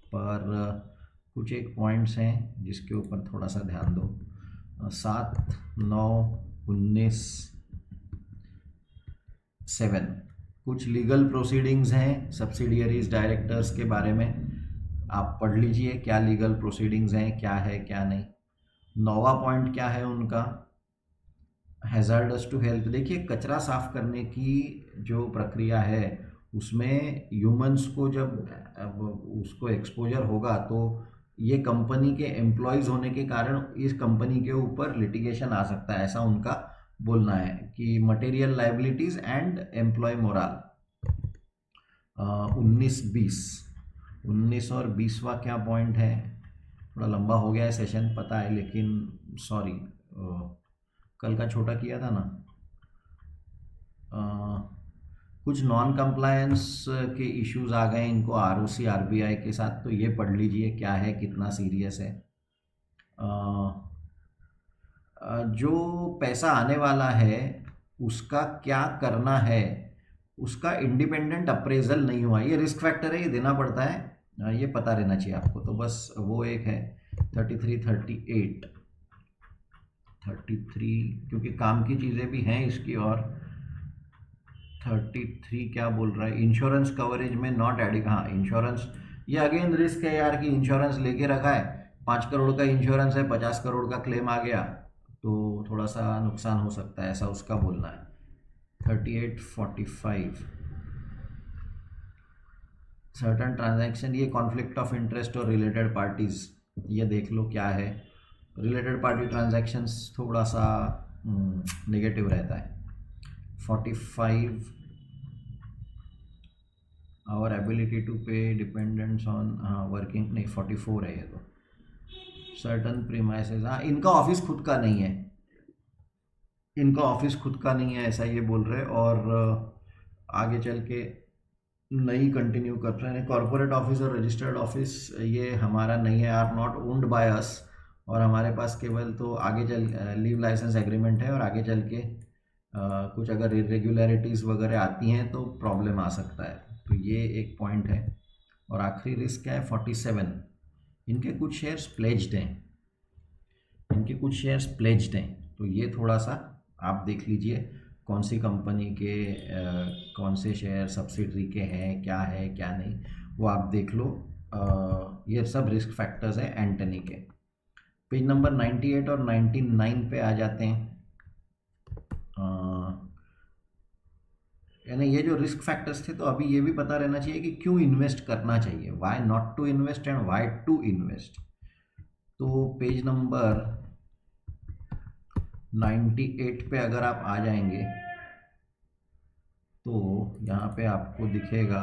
पर कुछ एक पॉइंट्स हैं जिसके ऊपर थोड़ा सा ध्यान दो। 7, 9, 19, 7 कुछ लीगल प्रोसीडिंग्स हैं सब्सिडियरीज डायरेक्टर्स के बारे में, आप पढ़ लीजिए क्या लीगल प्रोसीडिंग्स हैं, क्या है क्या नहीं। 9वां पॉइंट क्या है उनका, हैज़ार्डस टू हेल्थ। देखिए कचरा साफ करने की जो प्रक्रिया है उसमें ह्यूमंस को जब उसको एक्सपोजर होगा तो ये कंपनी के एम्प्लॉयज़ होने के कारण इस कंपनी के ऊपर लिटिगेशन आ सकता है, ऐसा उनका बोलना है कि material liabilities and employ morale. 19 और 20वां क्या पॉइंट है, थोड़ा लंबा हो गया है सेशन पता है, लेकिन सॉरी कल का छोटा किया था ना। कुछ नॉन कंप्लायंस के इश्यूज आ गए इनको ROC RBI के साथ, तो ये पढ़ लीजिए क्या है, कितना सीरियस है। जो पैसा आने वाला है उसका क्या करना है, उसका इंडिपेंडेंट अप्रेजल नहीं हुआ, ये रिस्क फैक्टर है, ये देना पड़ता है, ये पता रहना चाहिए आपको। तो बस वो एक है। 33, 38, 33 क्योंकि काम की चीज़ें भी हैं इसकी। और 33 क्या बोल रहा है, इंश्योरेंस कवरेज में नॉट एडिंग। हाँ इंश्योरेंस, ये अगेन रिस्क है यार कि इंश्योरेंस लेके रखा है, 5 करोड़ का इंश्योरेंस है, 50 करोड़ का क्लेम आ गया तो थोड़ा सा नुकसान हो सकता है, ऐसा उसका बोलना है। 38, 45 सर्टन ट्रांजैक्शन, ये कॉन्फ्लिक्ट ऑफ इंटरेस्ट और रिलेटेड पार्टीज, ये देख लो क्या है। रिलेटेड पार्टी ट्रांजैक्शंस थोड़ा सा नेगेटिव रहता है। 45 और एबिलिटी टू पे डिपेंडेंट्स ऑन वर्किंग, नहीं 44 है ये तो। सर्टन प्रीमाइसेस, हाँ इनका ऑफिस खुद का नहीं है, इनका ऑफिस खुद का नहीं है ऐसा ये बोल रहे। और आगे चल के नहीं कंटिन्यू कर रहे हैं। कॉर्पोरेट ऑफिस और रजिस्टर्ड ऑफिस ये हमारा नहीं है, are not owned by us, और हमारे पास केवल तो आगे चल लीव लाइसेंस एग्रीमेंट है, और आगे चल के कुछ अगर इरेगुलरिटीज़ वगैरह आती हैं तो प्रॉब्लम आ सकता है। तो ये एक पॉइंट है। और आखिरी रिस्क क्या है 47, इनके कुछ शेयर्स प्लेज्ड हैं, इनके कुछ शेयर्स प्लेज्ड हैं, तो ये थोड़ा सा आप देख लीजिए कौन सी कंपनी के कौन से शेयर सब्सिडरी के हैं, क्या है क्या नहीं, वो आप देख लो। ये सब रिस्क फैक्टर्स हैं एंटनी के। पेज नंबर 98 और 99 पे आ जाते हैं। यानी ये जो रिस्क फैक्टर्स थे, तो अभी ये भी पता रहना चाहिए कि क्यों इन्वेस्ट करना चाहिए, why not to invest and why to invest. तो पेज नंबर 98 पे अगर आप आ जाएंगे तो यहाँ पे आपको दिखेगा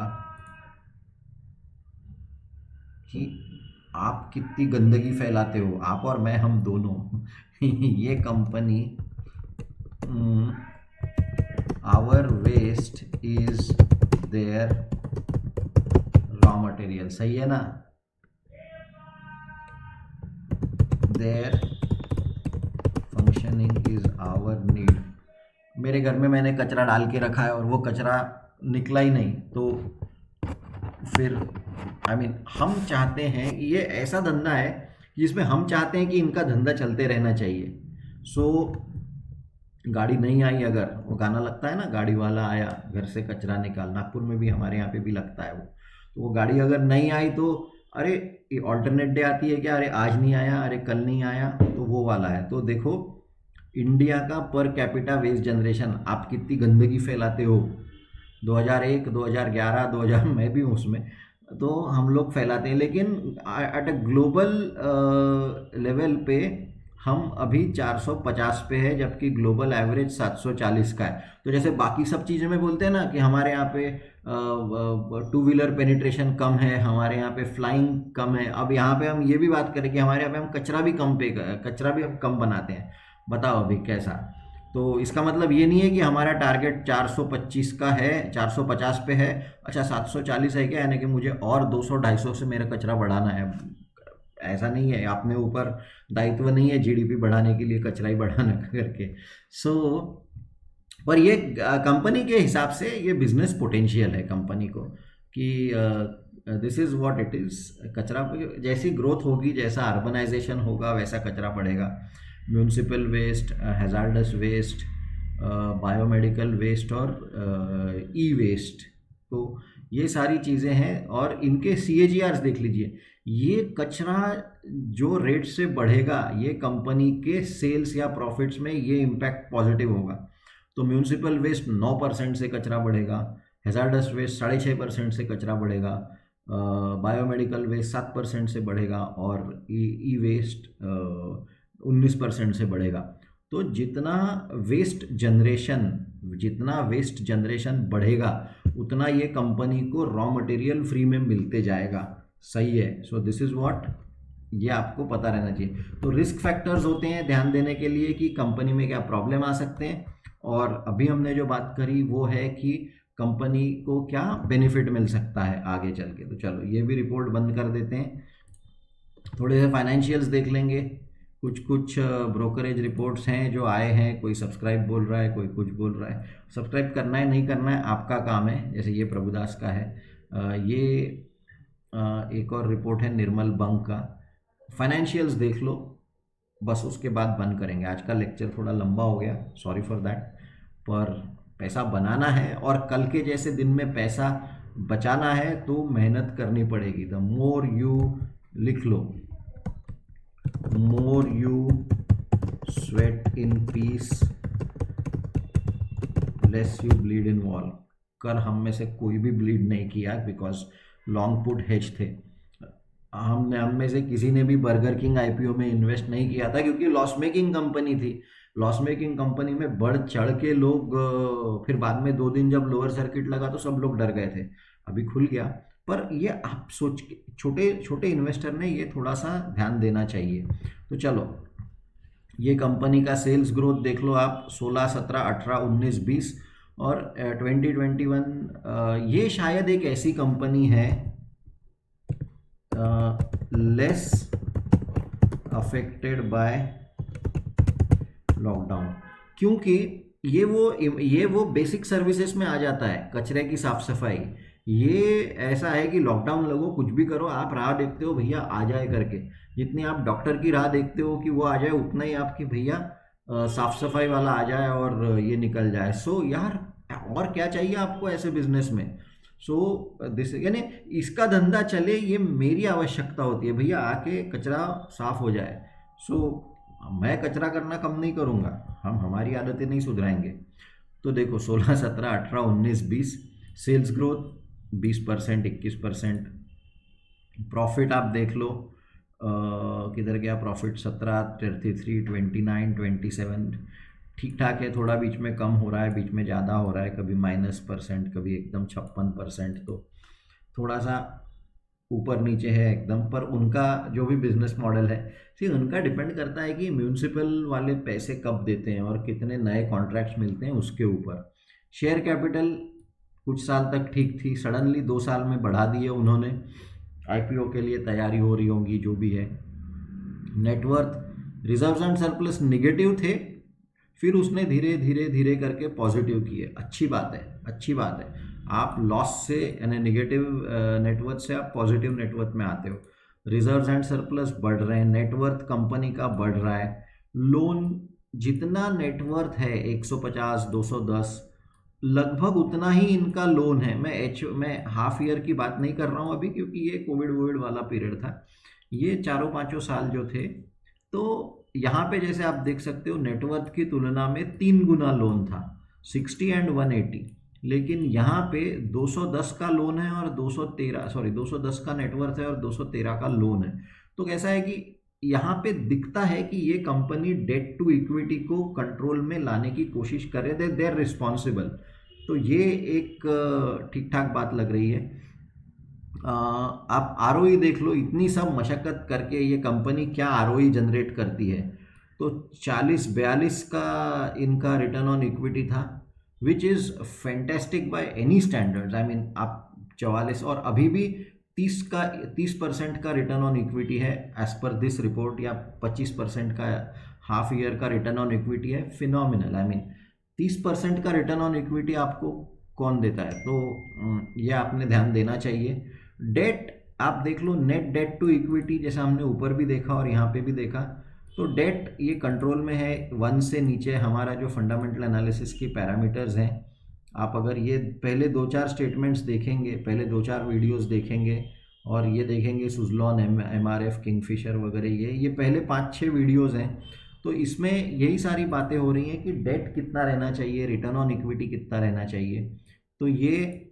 कि आप कितनी गंदगी फैलाते हो, आप और मैं, हम दोनों। ये company our waste is their raw material, सही है ना, their functioning is our need. मेरे घर में मैंने कचरा डाल के रखा है और वो कचरा निकला ही नहीं, तो फिर हम चाहते हैं, ये ऐसा धंधा है जिसमें हम चाहते हैं कि इनका धंधा चलते रहना चाहिए। सो गाड़ी नहीं आई, अगर वो गाना लगता है ना, गाड़ी वाला आया घर से कचरा निकाल, नागपुर में भी, हमारे यहाँ पे भी लगता है वो, तो वो गाड़ी अगर नहीं आई तो अरे ये ऑल्टरनेट डे आती है क्या, अरे आज नहीं आया, अरे कल नहीं आया, तो वो वाला है। तो देखो इंडिया का पर कैपिटा वेस्ट जनरेशन, आप कितनी गंदगी फैलाते हो, 2001, 2011, 2000, मैं भी हूँ उसमें, तो हम लोग फैलाते हैं, लेकिन एट अ ग्लोबल लेवल पे हम अभी 450 पे है, जबकि ग्लोबल एवरेज 740 का है। तो जैसे बाकी सब चीज़ों में बोलते हैं ना कि हमारे यहाँ पे टू व्हीलर पेनिट्रेशन कम है, हमारे यहाँ पे फ्लाइंग कम है, अब यहाँ पे हम ये भी बात करें कि हमारे यहाँ पे हम कचरा भी हम कम बनाते हैं। बताओ अभी कैसा। तो इसका मतलब ये नहीं है कि हमारा टारगेट 425 का है, 450 पे है, अच्छा 740 है क्या, यानी कि मुझे और 200-250 से मेरा कचरा बढ़ाना है, ऐसा नहीं है। अपने ऊपर दायित्व नहीं है जीडीपी बढ़ाने के लिए कचरा ही बढ़ाना करके। पर ये कंपनी के हिसाब से ये बिजनेस पोटेंशियल है कंपनी को कि this is what it is. कचरा जैसी ग्रोथ होगी, जैसा अर्बनाइजेशन होगा, वैसा कचरा बढ़ेगा। Municipal waste, hazardous waste, biomedical waste और ई वेस्ट, तो ये सारी चीज़ें हैं। और इनके CAGRs देख लीजिए, ये कचरा जो रेट से बढ़ेगा, ये कंपनी के सेल्स या प्रॉफिट्स में ये इम्पैक्ट पॉजिटिव होगा। तो म्यूनसिपल वेस्ट 9% से कचरा बढ़ेगा, हैजार्डस वेस्ट 6.5% से कचरा बढ़ेगा, बायोमेडिकल वेस्ट 7% से बढ़ेगा, और ई वेस्ट 19% से बढ़ेगा। तो जितना वेस्ट जनरेशन बढ़ेगा, उतना ये कंपनी को रॉ मटेरियल फ्री में मिलते जाएगा। सही है। सो दिस इज़ व्हाट, ये आपको पता रहना चाहिए। तो रिस्क फैक्टर्स होते हैं ध्यान देने के लिए कि कंपनी में क्या प्रॉब्लम आ सकते हैं, और अभी हमने जो बात करी वो है कि कंपनी को क्या बेनिफिट मिल सकता है आगे चल के। तो चलो ये भी रिपोर्ट बंद कर देते हैं। थोड़े से फाइनेंशियल्स देख लेंगे। कुछ ब्रोकरेज रिपोर्ट्स हैं जो आए हैं, कोई सब्सक्राइब बोल रहा है, कोई कुछ बोल रहा है। सब्सक्राइब करना है नहीं करना है आपका काम है। जैसे ये प्रभुदास का है, ये एक और रिपोर्ट है निर्मल बंग का। फाइनेंशियल्स देख लो, बस उसके बाद बंद करेंगे। आज का लेक्चर थोड़ा लंबा हो गया, सॉरी फॉर दैट, पर पैसा बनाना है और कल के जैसे दिन में पैसा बचाना है तो मेहनत करनी पड़ेगी। द मोर यू, लिख लो, more you sweat in peace less you bleed in war. कर हम में से कोई भी ब्लीड नहीं किया बिकॉज लॉन्ग पुट हेज थे। हम में से किसी ने भी बर्गर किंग IPO में इन्वेस्ट नहीं किया था क्योंकि लॉस मेकिंग कंपनी थी। लॉस मेकिंग कंपनी में बढ़ चढ़ के लोग, फिर बाद में 2 दिन जब लोअर सर्किट लगा तो सब लोग डर गए थे, अभी खुल गया। पर ये आप सोच के, छोटे छोटे इन्वेस्टर ने ये थोड़ा सा ध्यान देना चाहिए। तो चलो ये कंपनी का सेल्स ग्रोथ देख लो आप, 16, 17, 18, 19, 20 और 2021। ये शायद एक ऐसी कंपनी है लेस अफेक्टेड बाय लॉकडाउन, क्योंकि ये वो बेसिक सर्विसेज में आ जाता है। कचरे की साफ सफाई, ये ऐसा है कि लॉकडाउन लगो कुछ भी करो, आप राह देखते हो भैया आ जाए करके, जितनी आप डॉक्टर की राह देखते हो कि वो आ जाए, उतना ही आपकी भैया साफ सफाई वाला आ जाए और ये निकल जाए। सो यार और क्या चाहिए आपको ऐसे बिजनेस में। सो दिस यानी इसका धंधा चले, ये मेरी आवश्यकता होती है भैया, आके कचरा साफ हो जाए। सो मैं कचरा करना कम नहीं करूँगा, हम हमारी आदतें नहीं सुधराएंगे। तो देखो 16, 17, 18, 19, 20 सेल्स ग्रोथ 20%, 21%। प्रॉफिट आप देख लो किधर गया प्रॉफिट, 17, 33, 29, 27 ठीक ठाक है। थोड़ा बीच में कम हो रहा है, बीच में ज़्यादा हो रहा है, कभी -%, कभी एकदम 56%। तो थोड़ा सा ऊपर नीचे है एकदम। पर उनका जो भी बिजनेस मॉडल है, सी उनका डिपेंड करता है कि म्यूनसिपल वाले पैसे कब देते हैं और कितने नए कॉन्ट्रैक्ट्स मिलते हैं उसके ऊपर। शेयर कैपिटल कुछ साल तक ठीक थी, सडनली 2 साल में बढ़ा दिए उन्होंने, आईपीओ के लिए तैयारी हो रही होंगी जो भी है। Net worth reserves and surplus negative थे, फिर उसने धीरे धीरे धीरे करके पॉजिटिव किए। अच्छी बात है, अच्छी बात है। आप लॉस से यानी निगेटिव नेटवर्थ से आप पॉजिटिव नेटवर्थ में आते हो। रिजर्व्स एंड सरप्लस बढ़ रहे हैं, नेटवर्थ कंपनी का बढ़ रहा है। लोन जितना नेटवर्थ है 150, 210 लगभग उतना ही इनका लोन है। मैं हाफ ईयर की बात नहीं कर रहा हूँ अभी, क्योंकि ये कोविड वोविड वाला पीरियड था। ये 4-5 साल जो थे, तो यहाँ पे जैसे आप देख सकते हो नेटवर्थ की तुलना में 3 गुना लोन था, 60 एंड 180। लेकिन यहाँ पे 210 का लोन है और 210 का नेटवर्थ है और 213 का लोन है। तो कैसा है कि यहाँ पे दिखता है कि ये कंपनी डेट टू इक्विटी को कंट्रोल में लाने की कोशिश कर रहे थे, दे आर रिस्पॉन्सिबल। तो ये एक ठीक ठाक बात लग रही है। आप आरओई देख लो, इतनी सब मशक्क़त करके ये कंपनी क्या आरओई जनरेट करती है। तो 40-42 का इनका रिटर्न ऑन इक्विटी था, which is fantastic by any standards. I mean आप 44 और अभी भी 30% का रिटर्न ऑन इक्विटी है एज पर दिस रिपोर्ट, या 25% का हाफ ईयर का रिटर्न ऑन इक्विटी है। फिनोमिनल। आई मीन 30% का रिटर्न ऑन इक्विटी आपको कौन देता है, तो ये आपने ध्यान देना चाहिए। डेट आप देख लो, नेट डेट टू इक्विटी जैसा हमने ऊपर भी देखा और यहाँ पे भी देखा, तो डेट ये कंट्रोल में है। 1 से नीचे हमारा जो फंडामेंटल एनालिसिस की पैरामीटर्स हैं, आप अगर ये पहले 2-4 स्टेटमेंट्स देखेंगे, पहले 2-4 वीडियोस देखेंगे और ये देखेंगे सुजलॉन, MRF, किंगफिशर वगैरह, ये पहले 5-6 वीडियोज़ हैं। तो इसमें यही सारी बातें हो रही हैं कि डेट कितना रहना चाहिए, रिटर्न ऑन इक्विटी कितना रहना चाहिए। तो ये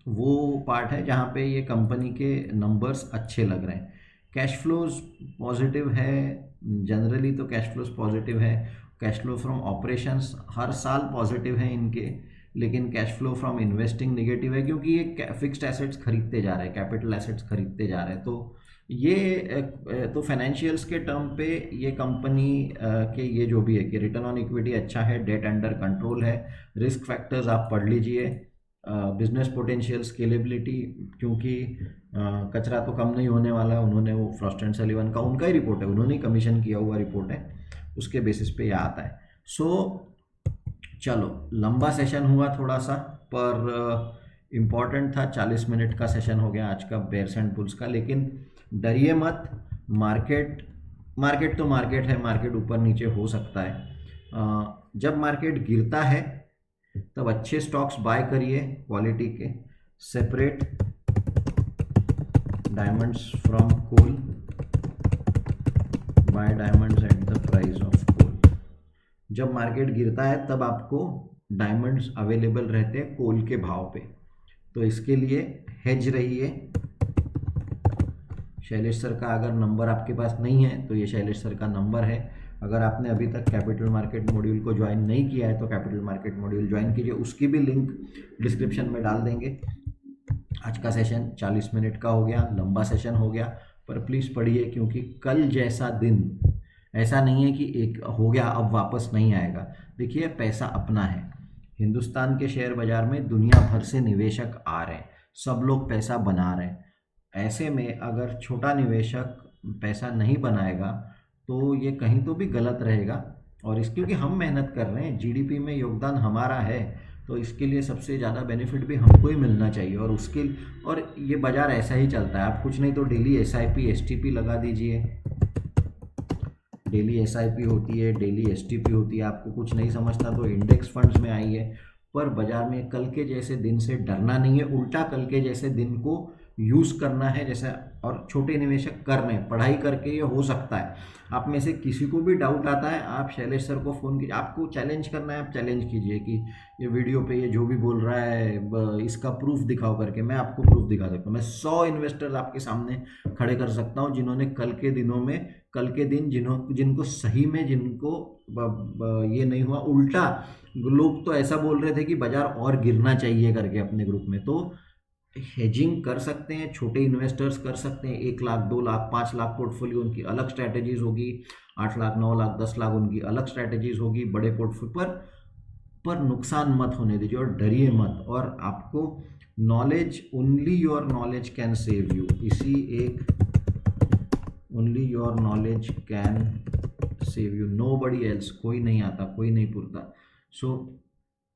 वो पार्ट है जहाँ पे ये कंपनी के नंबर्स अच्छे लग रहे हैं। कैश फ्लोज पॉजिटिव है, जनरली तो कैश फ्लोज पॉजिटिव है। कैश फ्लो फ्रॉम ऑपरेशंस हर साल पॉजिटिव है इनके, लेकिन cash flow from investing negative है, क्योंकि ये फिक्स्ड एसेट्स खरीदते जा रहे हैं, कैपिटल एसेट्स खरीदते जा रहे हैं। तो ये तो फाइनेंशियल्स के टर्म पे ये कंपनी के ये जो भी है कि रिटर्न ऑन इक्विटी अच्छा है, डेट अंडर कंट्रोल है, रिस्क फैक्टर्स आप पढ़ लीजिए, बिजनेस पोटेंशियल, स्केलेबिलिटी, क्योंकि कचरा तो कम नहीं होने वाला है। उन्होंने वो फ्रॉस्ट एंड सलीवन का उनका ही रिपोर्ट है, उन्होंने ही कमीशन किया हुआ रिपोर्ट है, उसके बेसिस पे यह आता है। सो चलो लंबा सेशन हुआ थोड़ा सा, पर इम्पॉर्टेंट था। 40 मिनट का सेशन हो गया आज का बेयर्स एंड बुल्स का। लेकिन डरिए मत, मार्केट तो मार्केट है, मार्केट ऊपर नीचे हो सकता है। जब मार्केट गिरता है तब अच्छे स्टॉक्स बाय करिए, क्वालिटी के। Separate diamonds from coal, buy diamonds at the price of coal. जब मार्केट गिरता है तब आपको डायमंड्स अवेलेबल रहते हैं कोल के भाव पे, तो इसके लिए हेज रहिए। शैलेश सर का अगर नंबर आपके पास नहीं है तो ये शैलेश सर का नंबर है। अगर आपने अभी तक कैपिटल मार्केट मॉड्यूल को ज्वाइन नहीं किया है तो कैपिटल मार्केट मॉड्यूल ज्वाइन कीजिए, उसकी भी लिंक डिस्क्रिप्शन में डाल देंगे। आज का सेशन 40 मिनट का हो गया, लंबा सेशन हो गया, पर प्लीज़ पढ़िए, क्योंकि कल जैसा दिन ऐसा नहीं है कि एक हो गया अब वापस नहीं आएगा। देखिए पैसा अपना है, हिंदुस्तान के शेयर बाज़ार में दुनिया भर से निवेशक आ रहे हैं, सब लोग पैसा बना रहे हैं। ऐसे में अगर छोटा निवेशक पैसा नहीं बनाएगा तो ये कहीं तो भी गलत रहेगा। और क्योंकि हम मेहनत कर रहे हैं, जीडीपी में योगदान हमारा है, तो इसके लिए सबसे ज़्यादा बेनिफिट भी हमको ही मिलना चाहिए। और ये बाज़ार ऐसा ही चलता है, आप कुछ नहीं तो डेली SIP STP लगा दीजिए। डेली SIP होती है, डेली STP होती है। आपको कुछ नहीं समझता तो इंडेक्स फंड्स में आइए, पर बाजार में कल के जैसे दिन से डरना नहीं है, उल्टा कल के जैसे दिन को यूज़ करना है जैसा। और छोटे निवेशक कर रहे हैं, पढ़ाई करके ये हो सकता है। आप में से किसी को भी डाउट आता है, आप शैलेश सर को फ़ोन कीजिए। आपको चैलेंज करना है, आप चैलेंज कीजिए कि ये वीडियो पे ये जो भी बोल रहा है इसका प्रूफ दिखाओ करके। मैं आपको प्रूफ दिखा सकता हूँ। मैं 100 इन्वेस्टर्स आपके सामने खड़े कर सकता हूँ जिन्होंने कल के दिन जिनको सही में ये नहीं हुआ। उल्टा लोग तो ऐसा बोल रहे थे कि बाजार और गिरना चाहिए करके अपने ग्रुप में। तो हेजिंग कर सकते हैं, छोटे इन्वेस्टर्स कर सकते हैं। 1 लाख 2 लाख 5 लाख पोर्टफोलियो उनकी अलग स्ट्रैटेजीज होगी। 8 लाख 9 लाख 10 लाख उनकी अलग स्ट्रैटेजीज होगी। बड़े पोर्टफोलियो पर नुकसान मत होने दीजिए और डरिए मत। और आपको knowledge, only your knowledge can save you. Only your knowledge can save you, nobody else. कोई नहीं आता, कोई नहीं पुरता। सो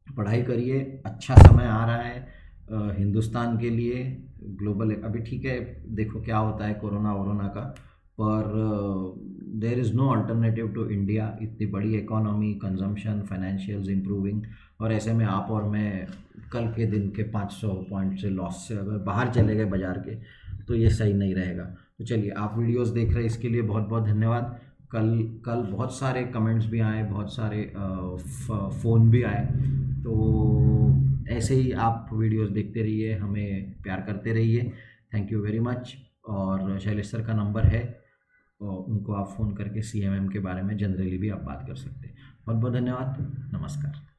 पढ़ाई करिए, अच्छा समय आ रहा है हिंदुस्तान के लिए। ग्लोबल अभी ठीक है, देखो क्या होता है कोरोना का, पर there is no alternative to India. इतनी बड़ी इकोनॉमी, कंजम्पशन, फाइनेंशियल्स इम्प्रूविंग, और ऐसे में आप और मैं कल के दिन के 500 पॉइंट से लॉस से अगर बाहर चले गए बाजार के, तो ये सही नहीं रहेगा। तो चलिए, आप वीडियोस देख रहे हैं इसके लिए बहुत बहुत धन्यवाद। कल बहुत सारे कमेंट्स भी आए, बहुत सारे फ़ोन भी आए। तो ऐसे ही आप वीडियोस देखते रहिए, हमें प्यार करते रहिए। Thank you very much. और शैलेश सर का नंबर है, और उनको आप फ़ोन करके CMM के बारे में जनरली भी आप बात कर सकते हैं। बहुत बहुत धन्यवाद, नमस्कार।